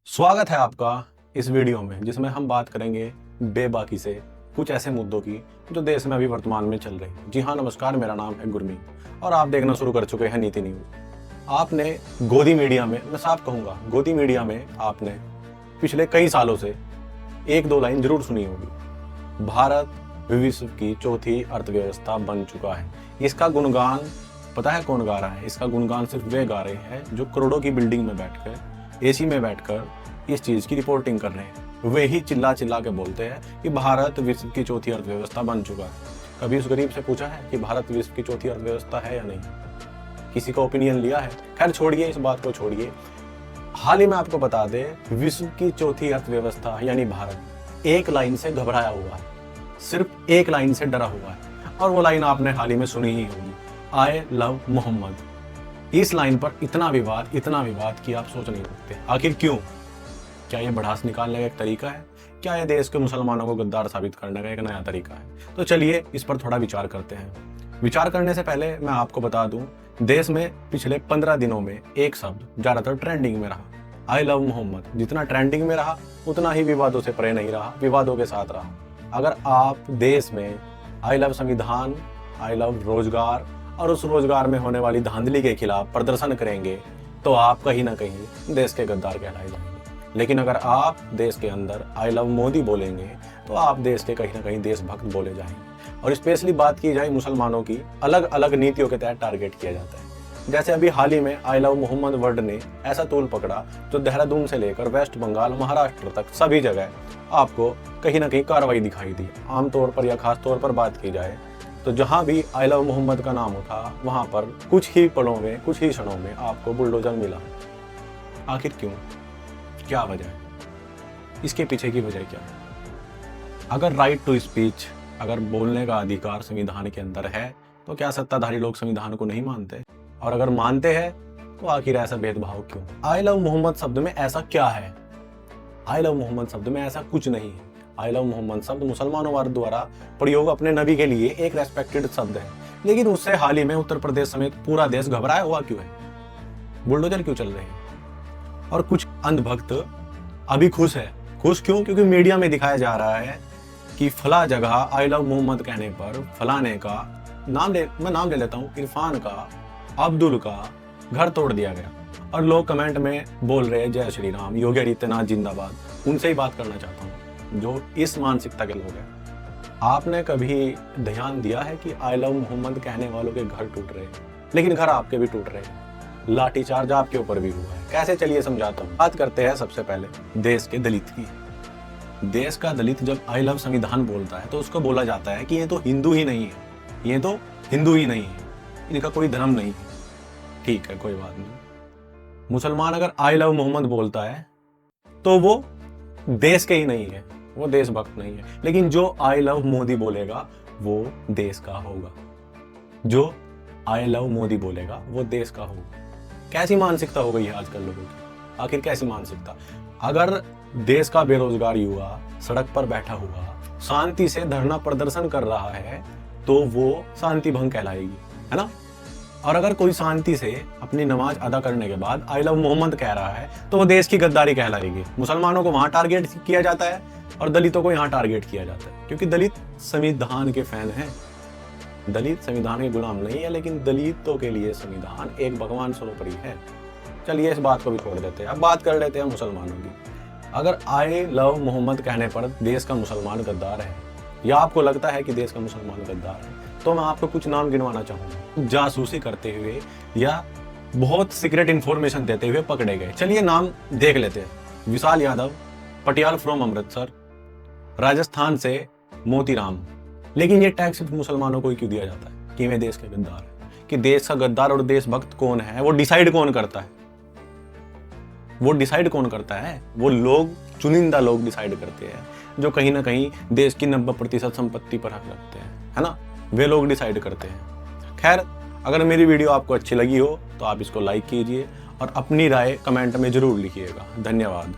स्वागत है आपका इस वीडियो में जिसमें हम बात करेंगे बेबाकी से कुछ ऐसे मुद्दों की जो देश में अभी वर्तमान में चल रहे हैं। जी हाँ, नमस्कार, मेरा नाम है गुरमीत और आप देखना शुरू कर चुके हैं नीति न्यूज। आपने गोदी मीडिया में, मैं साफ कहूँगा, गोदी मीडिया में आपने पिछले कई सालों से एक दो लाइन जरूर सुनी होगी। भारत विश्व की चौथी अर्थव्यवस्था बन चुका है। इसका गुणगान पता है कौन गा रहा है? इसका गुणगान सिर्फ वे गा रहे हैं जो करोड़ों की बिल्डिंग में बैठकर, एसी में बैठकर इस चीज की रिपोर्टिंग कर रहे हैं। वे ही चिल्ला चिल्ला के बोलते हैं कि भारत विश्व की चौथी अर्थव्यवस्था बन चुका है। कभी उस गरीब से पूछा है कि भारत विश्व की चौथी अर्थव्यवस्था है या नहीं? किसी का ओपिनियन लिया है? खैर छोड़िए, इस बात को छोड़िए। हाल ही में आपको बता दें, विश्व की चौथी अर्थव्यवस्था यानी भारत एक लाइन से घबराया हुआ है, सिर्फ एक लाइन से डरा हुआ है, और वो लाइन आपने हाल ही में सुनी ही होगी, आई लव मोहम्मद। इस लाइन पर इतना विवाद कि आप सोच नहीं सकते। आखिर क्यों? क्या ये भड़ास निकालने का एक तरीका है? क्या ये देश के मुसलमानों को गद्दार साबित करने का एक नया तरीका है? तो चलिए इस पर थोड़ा विचार करते हैं। विचार करने से पहले मैं आपको बता दूं, देश में पिछले 15 दिनों में एक शब्द ज्यादातर ट्रेंडिंग में रहा, आई लव मोहम्मद। जितना ट्रेंडिंग में रहा उतना ही विवादों से परे नहीं रहा, विवादों के साथ रहा। अगर आप देश में आई लव संविधान, आई लव रोजगार और उस रोजगार में होने वाली धांधली के खिलाफ प्रदर्शन करेंगे तो आप कहीं ना कहीं देश के गद्दार कहलाए जाएंगे। लेकिन अगर आप देश के अंदर आई लव मोदी बोलेंगे तो आप देश के कहीं ना कहीं देशभक्त बोले जाएंगे। और स्पेशली बात की जाए मुसलमानों की, अलग अलग नीतियों के तहत टारगेट किया जाता है। जैसे अभी हाल ही में आई लव मोहम्मद वर्ड ने ऐसा तूल पकड़ा जो देहरादून से लेकर वेस्ट बंगाल, महाराष्ट्र तक सभी जगह आपको कहीं ना कहीं कार्रवाई दिखाई दी। आमतौर पर या खास तौर पर बात की जाए तो जहां भी आई लव मोहम्मद का नाम उठा वहां पर कुछ ही पलों में, कुछ ही क्षणों में आपको बुलडोजर मिला। आखिर क्यों? क्या वजह है? इसके पीछे की वजह क्या है? अगर राइट टू स्पीच, अगर बोलने का अधिकार संविधान के अंदर है तो क्या सत्ताधारी लोग संविधान को नहीं मानते? और अगर मानते हैं तो आखिर ऐसा भेदभाव क्यों? आई लव मोहम्मद शब्द में ऐसा क्या है? आई लव मोहम्मद शब्द में ऐसा कुछ नहीं है। आई लव मोहम्मद शब्द मुसलमानों द्वारा प्रयोग अपने नबी के लिए एक रेस्पेक्टेड शब्द है, लेकिन उससे हाल ही में उत्तर प्रदेश समेत पूरा देश घबराया हुआ क्यों है? बुलडोजर क्यों चल रहे हैं? और कुछ अंधभक्त अभी खुश है। खुश क्यों? क्योंकि मीडिया में दिखाया जा रहा है कि फला जगह आई लव मोहम्मद कहने पर फलाने का मैं नाम ले लेता हूँ, इरफान का, अब्दुल का घर तोड़ दिया गया। और लोग कमेंट में बोल रहे हैं जय श्री राम, योगी आदित्यनाथ जिंदाबाद। उनसे ही बात करना चाहता हूँ जो इस मानसिकता के लोग हैं। आपने कभी ध्यान दिया है कि आई लव मोहम्मद कहने वालों के घर टूट रहे हैं, लेकिन घर आपके भी टूट रहे हैं। लाठीचार्ज आपके ऊपर भी हुआ है। कैसे? चलिए समझाता हूँ। बात करते हैं सबसे पहले देश के दलित की। देश का दलित जब आई लव संविधान बोलता है तो उसको बोला जाता है कि ये तो हिंदू ही नहीं है, ये तो हिंदू ही नहीं है, इनका कोई धर्म नहीं है। ठीक है, कोई बात नहीं। मुसलमान अगर आई लव मोहम्मद बोलता है तो वो देश के ही नहीं है, वो देशभक्त नहीं है। लेकिन जो आई लव मोदी बोलेगा वो देश का होगा। जो आई लव मोदी बोलेगा वो देश का होगा। कैसी मानसिकता हो गई है आजकल लोगों की? आखिर कैसी मानसिकता? अगर देश का बेरोजगार युवा सड़क पर बैठा हुआ शांति से धरना प्रदर्शन कर रहा है तो वो शांति भंग कहलाएगी, है ना? और अगर कोई शांति से अपनी नमाज अदा करने के बाद आई लव मोहम्मद कह रहा है तो वो देश की गद्दारी कहलाएगी। मुसलमानों को वहां टारगेट किया जाता है और दलितों को यहाँ टारगेट किया जाता है, क्योंकि दलित संविधान के फैन हैं। दलित संविधान के गुलाम नहीं है, लेकिन दलितों के लिए संविधान एक भगवान सर्वोपरि है। चलिए इस बात को भी छोड़ देते हैं, अब बात कर लेते हैं मुसलमानों की। अगर आई लव मोहम्मद कहने पर देश का मुसलमान गद्दार है, या आपको लगता है कि देश का मुसलमान गद्दार है, तो मैं आपको कुछ नाम गिनवाना चाहूंगा। जासूसी करते हुए या बहुत सीक्रेट इंफॉर्मेशन देते हुए पकड़े गए। चलिए नाम देख लेते हैं। विशाल यादव, पटियाला फ्रॉम अमृतसर, राजस्थान से मोतीराम। लेकिन ये टैग सिर्फ मुसलमानों को ही क्यों दिया जाता है कि वे देश के गद्दार हैं? कि देश का गद्दार और देशभक्त कौन है वो डिसाइड कौन करता है? वो डिसाइड कौन करता है? वो लोग, चुनिंदा लोग डिसाइड करते हैं, जो कहीं ना कहीं देश की 90% संपत्ति पर हक रखते हैं, है ना? वे लोग डिसाइड करते हैं। खैर, अगर मेरी वीडियो आपको अच्छी लगी हो तो आप इसको लाइक कीजिए और अपनी राय कमेंट में जरूर लिखिएगा। धन्यवाद।